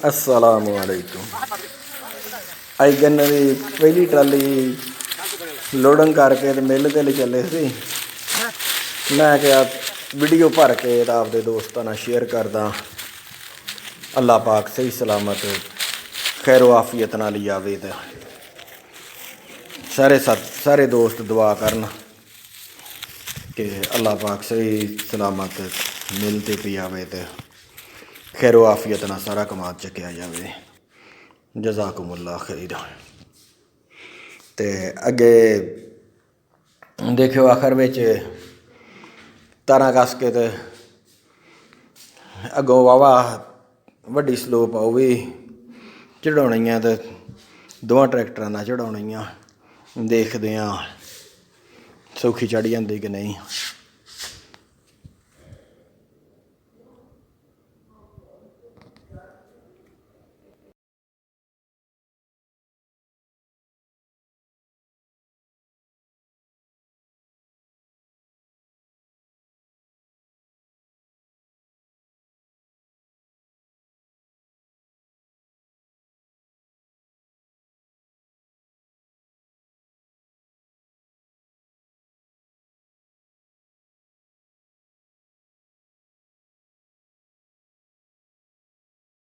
अस्सलामुअलैकुम। अज गन्ने की पहली ट्राली लोडिंग करके मिल ते चले सी। मैं क्या वीडियो भर के आपके दोस्तों नाल शेयर करदा। अल्लाह पाक सही सलामत खैरो आफियत नाल ही आवे ते सारे दोस्त दुआ करन कि अल्लाह पाक सही सलामत मिलते पी आवे ते खैरो आफियत नाल सारा कमाल चक्या जाए। जज़ाकुमुल्लाह खैर। ते अगे देखो आखिर बिच तारां कस के ते अगों वाहवा वड्डी स्लोप आ भी चढ़ाउणियां ते दोवां ट्रैक्टरां नाल चढ़ाउणियां। देखदे आं सौखी चढ़ जांदी कि नहीं।